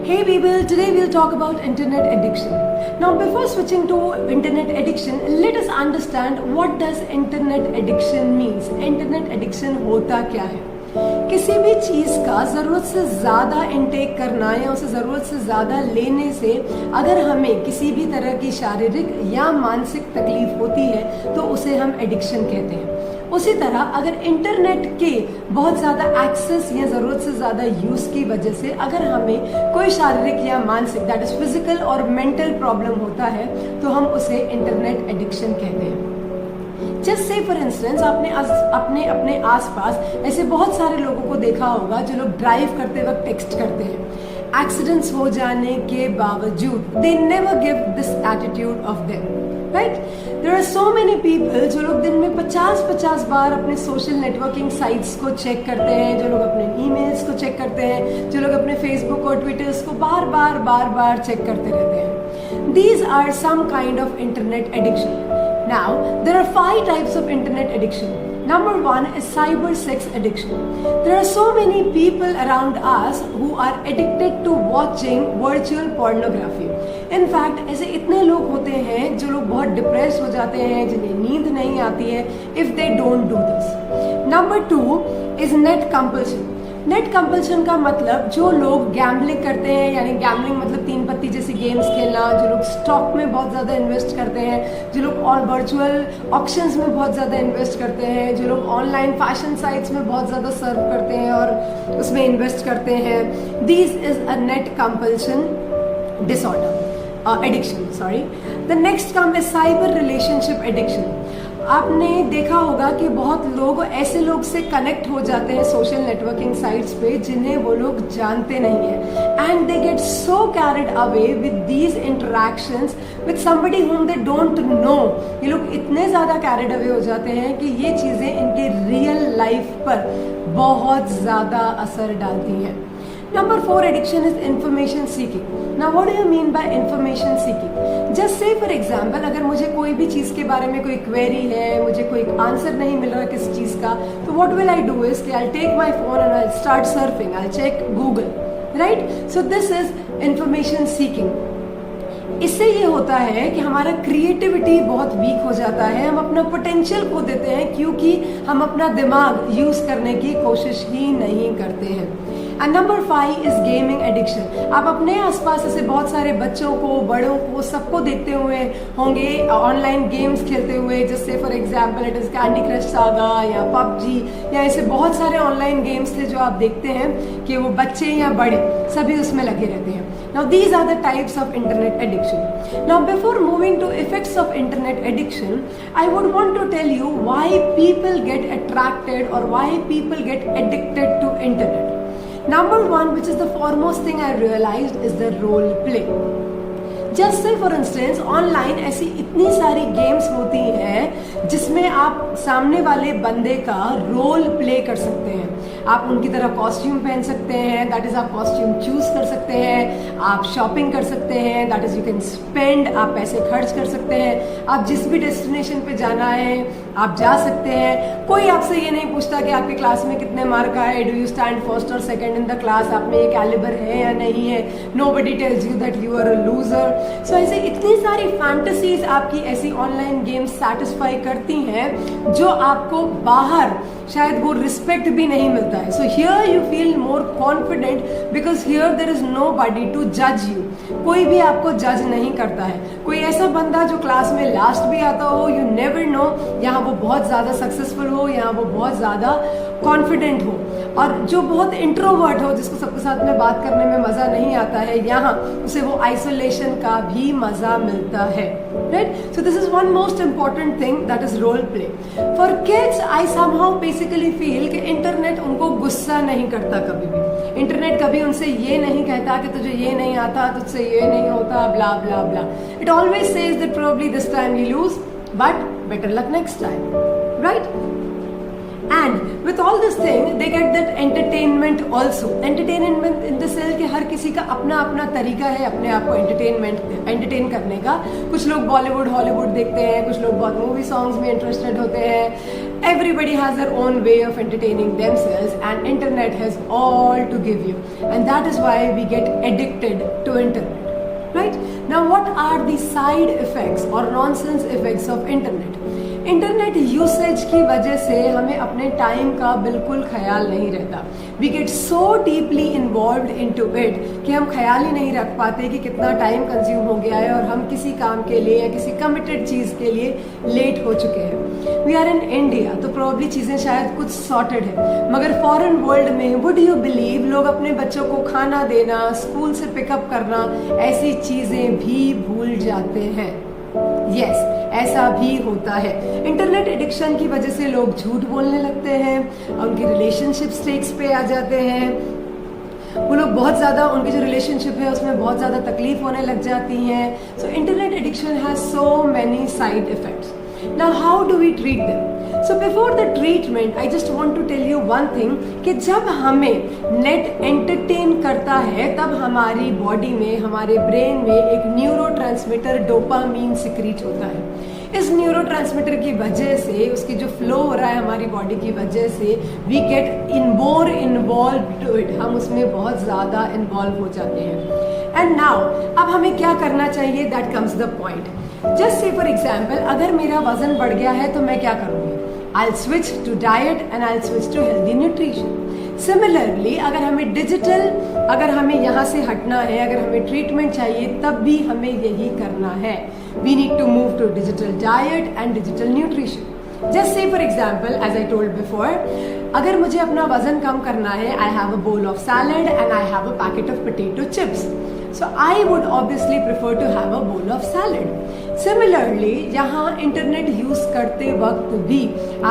Hey people, today we'll talk about internet addiction. Now before switching to internet addiction, let us understand what does internet addiction means. Internet addiction होता क्या है? किसी भी चीज़ का ज़रूरत से ज़्यादा इनटेक करना या उसे ज़रूरत से ज़्यादा लेने से अगर हमें किसी भी तरह की शारीरिक या मानसिक तकलीफ होती है तो उसे हम एडिक्शन कहते हैं। उसी तरह अगर इंटरनेट के बहुत ज़्यादा एक्सेस या ज़रूरत से ज़्यादा यूज़ की वजह से अगर हमें कोई शारीरिक या मानसिक दैट इज़ फिजिकल और मेंटल प्रॉब्लम होता है तो हम उसे इंटरनेट एडिक्शन कहते हैं। जस्ट से फॉर इंस्टेंस आपने अपने आसपास ऐसे बहुत सारे लोगों को देखा होगा जो लोग ड्राइव करते वक्त टेक्स्ट करते हैं। एक्सीडेंट्स हो जाने के बावजूद they never give this attitude of them, right? There are so many people जो लोग दिन में 50-50 बार अपने सोशल नेटवर्किंग साइट्स को चेक करते हैं, जो लोग अपने ईमेल्स को चेक करते हैं, जो लोग अपने फेसबुक और ट्विटर्स को बार बार चेक करते रहते हैं। These are some kind of internet addiction. Now, there are 5 types of internet addiction. Number 1 is cyber sex addiction. There are so many people around us who are addicted to watching virtual pornography. In fact, ऐसे इतने लोग होते हैं जो लोग बहुत depress हो जाते हैं, जिन्हें नींद नहीं आती है if they don't do this. Number 2 is net compulsion. Net compulsion का मतलब जो लोग गैम्बलिंग करते हैं, यानी गैम्बलिंग मतलब 3 पत्ती जैसी गेम्स खेलना, जो लोग स्टॉक में बहुत ज़्यादा इन्वेस्ट करते हैं, जो लोग और वर्चुअल ऑक्शंस में बहुत ज़्यादा इन्वेस्ट करते हैं, जो लोग ऑनलाइन फैशन साइट्स में बहुत ज़्यादा सर्व करते हैं और उसमें इन्वेस्ट करते हैं. This is a net compulsion disorder addiction. Sorry. The next come is cyber relationship addiction. आपने देखा होगा कि बहुत लोग ऐसे लोग से कनेक्ट हो जाते हैं सोशल नेटवर्किंग साइट्स पे जिन्हें वो लोग जानते नहीं है, and they get so carried away with these interactions with somebody whom they don't know. ये लोग इतने ज़्यादा कैरिड अवे हो जाते हैं कि ये चीज़ें इनके रियल लाइफ पर बहुत ज़्यादा असर डालती हैं. Number 4 addiction is information seeking. Now what do you mean by information seeking? Just say for example, अगर मुझे कोई भी चीज़ के बारे में कोई query है, मुझे कोई आंसर नहीं मिल रहा किसी चीज़ का, तो what will I do is कि I'll take my phone and I'll start surfing. I'll check Google, right? So this is information seeking. इससे ये होता है कि हमारा क्रिएटिविटी बहुत वीक हो जाता है, हम अपना पोटेंशियल खो देते हैं क्योंकि हम अपना दिमाग यूज करने की कोशिश ही नहीं करते हैं. And number 5 is gaming addiction. आप अपने आसपास ऐसे बहुत सारे बच्चों को, बड़ों को, सबको देखते हुए होंगे ऑनलाइन गेम्स खेलते हुए. जैसे for example it is candy crush saga या पबजी या ऐसे बहुत सारे ऑनलाइन गेम्स थे जो आप देखते हैं कि वो बच्चे या बड़े सभी उसमें लगे रहते हैं. Now these are the types of internet addiction. Now before moving to effects of internet addiction, I would want to tell you why people get attracted or why people get addicted to internet. Number 1, which is the foremost thing I realized, is the role play. Just से for instance online ऐसी इतनी सारी games होती हैं जिसमें आप सामने वाले बंदे का रोल प्ले कर सकते हैं. आप उनकी तरह कॉस्ट्यूम पहन सकते हैं, दैट इज आप कॉस्ट्यूम चूज कर सकते हैं. आप शॉपिंग कर सकते हैं, that is you can spend, आप पैसे खर्च कर सकते हैं. आप जिस भी डेस्टिनेशन पे जाना है आप जा सकते हैं. कोई आपसे ये नहीं पूछता कि आपके क्लास में कितने मार्क आए, डू यू स्टैंड फर्स्ट और सेकंड इन द क्लास, आप में ये कैलिबर है या नहीं है. Nobody tells you that you are a loser. So ऐसे इतनी सारी फैंटेसीज आपकी ऐसी ऑनलाइन गेम्स सैटिस्फाई करती हैं जो आपको बाहर शायद वो रिस्पेक्ट भी नहीं मिलता है. So here you feel more confident because here there is nobody to जज यू. कोई भी आपको जज नहीं करता है. कोई ऐसा बंदा जो क्लास में लास्ट भी आता हो, यू नेवर नो, यहाँ वो बहुत ज़्यादा सक्सेसफुल हो, यहाँ वो बहुत ज़्यादा कॉन्फिडेंट हो, और जो बहुत इंट्रोवर्ट हो, जिसको सबके साथ में बात करने में मज़ा नहीं आता है, यहाँ उसे वो आइसोलेशन का भी मज़ा मिलता है, right? So this is one most important thing, that is role play. For kids I somehow basically feel कि इंटरनेट उनको गुस्सा नहीं करता कभी भी. इंटरनेट कभी उनसे ये नहीं कहता कि तुझे ये नहीं आता, तुझसे ये नहीं होता, blah blah blah. It always says that probably this time we lose but better luck next time, right? And with all this thing, they get that entertainment also. Entertainment in the sense कि हर किसी का अपना अपना तरीका है अपने आप को एंटरटेन करने का. कुछ लोग बॉलीवुड हॉलीवुड देखते हैं, कुछ लोग बहुत मूवी सॉन्ग्स में इंटरेस्टेड होते हैं. Everybody has their own way of entertaining themselves, and internet has all to give you, and that is why we get addicted to internet, right? Now what are the side effects or nonsense effects of internet? Internet usage की वजह से हमें अपने time का बिल्कुल ख्याल नहीं रहता. We get so deeply involve into it कि हम ख्याल ही नहीं रख पाते कि कितना टाइम कंज्यूम हो गया है और हम किसी काम के लिए या किसी कमिटेड चीज़ के लिए लेट हो चुके हैं. वी आर इन इंडिया तो प्रॉब्ली चीज़ें शायद कुछ सॉर्टेड है, मगर फॉरेन वर्ल्ड में वुड यू बिलीव लोग अपने बच्चों को खाना देना, स्कूल से पिकअप करना, ऐसी चीज़ें भी भूल जाते हैं. यस, ऐसा भी होता है. इंटरनेट एडिक्शन की वजह से लोग झूठ बोलने लगते हैं, उनकी रिलेशनशिप स्टेक्स पे आ जाते हैं, वो लोग बहुत ज़्यादा, उनकी जो रिलेशनशिप है उसमें बहुत ज़्यादा तकलीफ होने लग जाती हैं. So internet addiction has so many side effects. Now how do we treat them? So before the treatment, I just want to tell you one thing कि जब हमें नेट एंटरटेन करता है तब हमारी बॉडी में, हमारे ब्रेन में एक न्यूरोट्रांसमीटर डोपामीन सिक्रीट होता है. इस न्यूरोट्रांसमीटर की वजह से, उसकी जो फ्लो हो रहा है हमारी बॉडी की वजह से, we get more involve to it, हम उसमें बहुत ज़्यादा इन्वॉल्व हो जाते हैं. एंड नाउ अब हमें क्या करना चाहिए, that comes the point. Just से फॉर एग्जाम्पल, अगर मेरा वजन बढ़ गया है तो मैं क्या करूँगी? I will switch to diet and I will switch to healthy nutrition. Similarly अगर हमें यहाँ से हटना है, अगर हमें ट्रीटमेंट चाहिए, तब भी हमें यही करना है. We need to move to digital diet and digital nutrition. Just से for example, as I told before, अगर मुझे अपना वजन कम करना है, I have a bowl of salad and I have a packet of potato chips. So I would obviously prefer to have a bowl of salad. Similarly, यहाँ internet use करते वक्त भी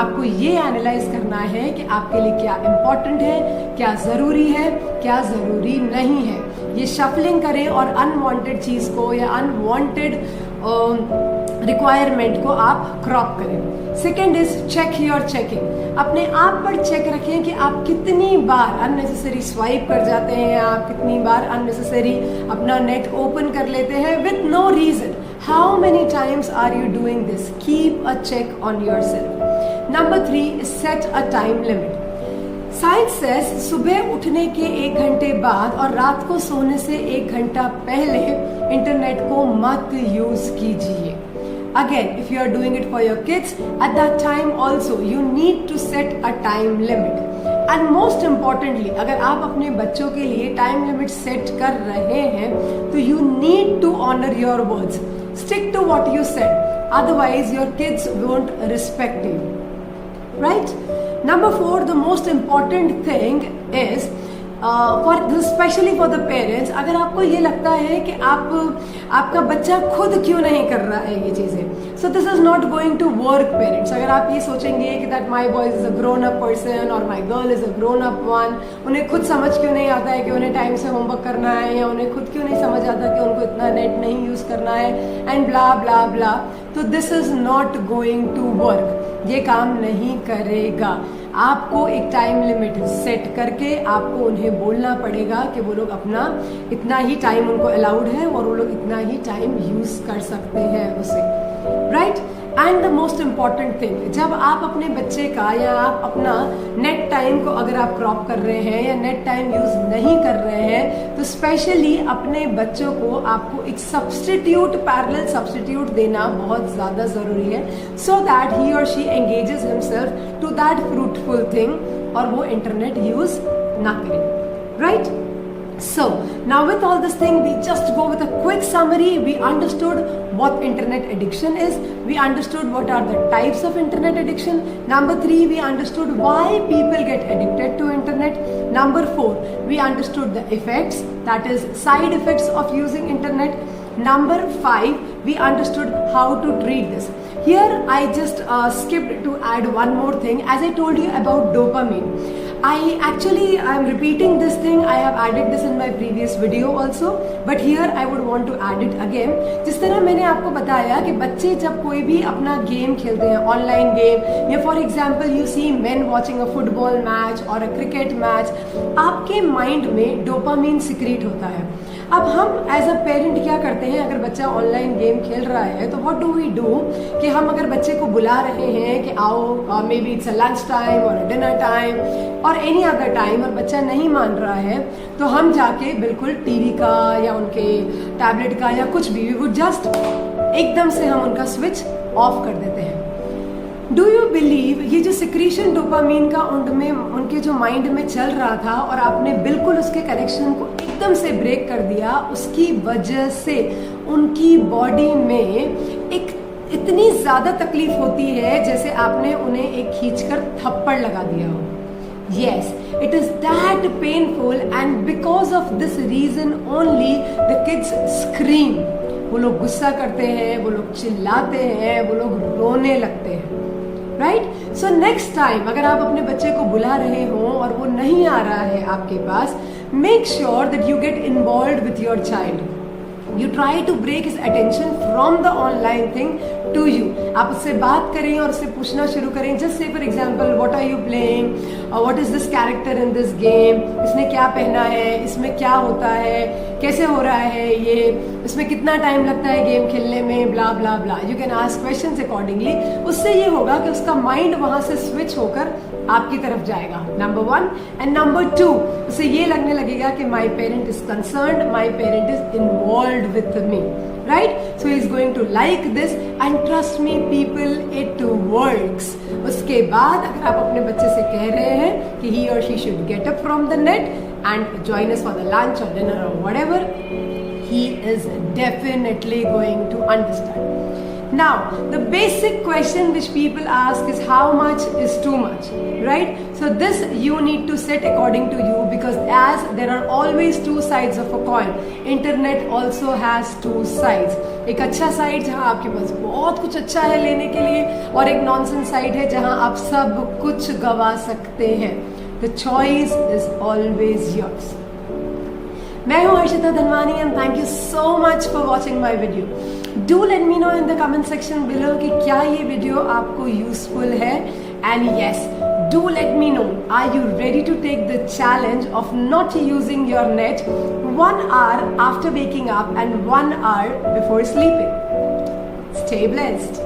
आपको ये एनालाइज करना है कि आपके लिए क्या इम्पोर्टेंट है, क्या ज़रूरी है, क्या ज़रूरी नहीं है. ये शफलिंग करें और अनवांटेड चीज़ को या अनवांटेड रिक्वायरमेंट को आप क्रॉप करें. Second is check your checking. अपने आप पर चेक रखें कि आप कितनी बार अननेसेसरी स्वाइप कर जाते हैं, आप कितनी बार अननेसेसरी अपना नेट ओपन कर लेते हैं with no reason. How many times are you doing this? Keep a check on yourself. Number 3 set a time limit. Science says सुबह उठने के 1 घंटे बाद और रात को सोने से 1 घंटा पहले इंटरनेट को मत यूज कीजिए. Again, if you are doing it for your kids, at that time also you need to set a time limit. And most importantly, अगर आप अपने बच्चों के लिए टाइम लिमिट सेट कर रहे हैं तो you need to honor your words. Stick to what you said. Otherwise, your kids won't respect you. Right? Number 4, the most important thing is specially for the parents, अगर आपको ये लगता है कि आपका बच्चा खुद क्यों नहीं कर रहा है ये चीज़ें, so this is not going to work. Parents, अगर आप ये सोचेंगे कि that my boy is a grown up person और my girl is a grown up one, उन्हें खुद समझ क्यों नहीं आता है कि उन्हें टाइम से होमवर्क करना है, या उन्हें खुद क्यों नहीं समझ आता कि उनको इतना नेट नहीं यूज़ करना है, एंड ब्ला ब्ला ब्ला, तो this is not going to work. ये काम नहीं करेगा. आपको एक टाइम लिमिट सेट करके आपको उन्हें बोलना पड़ेगा कि वो लोग अपना इतना ही टाइम उनको अलाउड है और वो लोग इतना ही टाइम यूज कर सकते हैं उसे. Right? And the most important thing, जब आप अपने बच्चे का या आप अपना नेट टाइम को अगर आप क्रॉप कर रहे हैं या नेट टाइम यूज नहीं कर रहे हैं, तो स्पेशली अपने बच्चों को आपको एक सब्सटीट्यूट, पैरेलल सब्सटीट्यूट देना बहुत ज़्यादा ज़रूरी है, सो दैट ही और she engages himself to that fruitful thing और वो इंटरनेट यूज ना करें. Right? So now with all this thing, we just go with a quick summary. We understood what internet addiction is. We understood what are the types of internet addiction. Number 3, we understood why people get addicted to internet. Number 4, we understood the effects, that is side effects of using internet. Number 5, we understood how to treat this. Here I just skipped to add one more thing. As I told you about dopamine, I'm repeating this thing. I have added this in my previous video also, but here I would want to add it again. जिस तरह मैंने आपको बताया कि बच्चे जब कोई भी अपना गेम खेलते हैं, ऑनलाइन गेम, या for example you see men watching a football match और अ क्रिकेट मैच, आपके माइंड में डोपामीन सिक्रीट होता है. अब हम एज अ पेरेंट क्या करते हैं, अगर बच्चा ऑनलाइन गेम खेल रहा है तो व्हाट डू वी डू कि हम अगर बच्चे को बुला रहे हैं कि आओ, may be it's a lunch time और डिनर टाइम और एनी अदर टाइम, और बच्चा नहीं मान रहा है, तो हम जाके बिल्कुल टीवी का या उनके टैबलेट का या कुछ भी, वी वुड जस्ट एकदम से हम उनका स्विच ऑफ कर देते हैं. डू यू बिलीव ये जो सिक्रीशन डोपामीन का उनके जो माइंड में चल रहा था और आपने बिल्कुल उसके कनेक्शन को एकदम से ब्रेक कर दिया, उसकी वजह से उनकी बॉडी में एक इतनी ज़्यादा तकलीफ होती है जैसे आपने उन्हें एक खींचकर थप्पड़ लगा दिया हो. Yes, it is that painful, and because of this reason only the kids scream. वो लोग गुस्सा करते हैं, वो लोग चिल्लाते हैं, वो लोग रोने लगते हैं. राइट? सो नेक्स्ट टाइम अगर आप अपने बच्चे को बुला रहे हो और वो नहीं आ रहा है आपके पास, make sure that you get involve with your child. You try to break his attention from the online thing to you. आप उससे बात करें और उससे पूछना शुरू करें. Just say for example, what are you playing? What is this character in this game? इसने क्या पहना है? इसमें क्या होता है? कैसे हो रहा है ये? इसमें कितना टाइम लगता है गेम खेलने में? ब्ला blah blah. You can ask questions accordingly. उससे ये होगा कि उसका माइंड वहाँ से स्विच होकर आपकी तरफ जाएगा. नंबर 1 एंड नंबर 2, उसे ये लगने लगेगा कि my parent is concerned, my parent is involved with me. Right? So he is going to like this, and trust me people, it works. उसके बाद अगर आप अपने बच्चे से कह रहे हैं कि ही और she should get up from the net and join us for the lunch और डिनर और whatever, he is definitely going to understand. Now, the basic question which people ask is how much is too much, right? So this you need to set according to you, because as there are always two sides of a coin, internet also has two sides. एक अच्छा side जहाँ आपके पास बहुत कुछ अच्छा है लेने के लिए, और एक नॉनसेंस साइड है जहाँ आप सब कुछ गवा सकते हैं. The choice is always yours. मैं हूँ Harshita Dhanwani, and thank you so much for watching my video. Do let me know in the comment section below कि क्या ये वीडियो आपको यूजफुल है. And yes, do let me know, are you ready to take the challenge of not using your net 1 hour after waking up and 1 hour before sleeping. Stay blessed.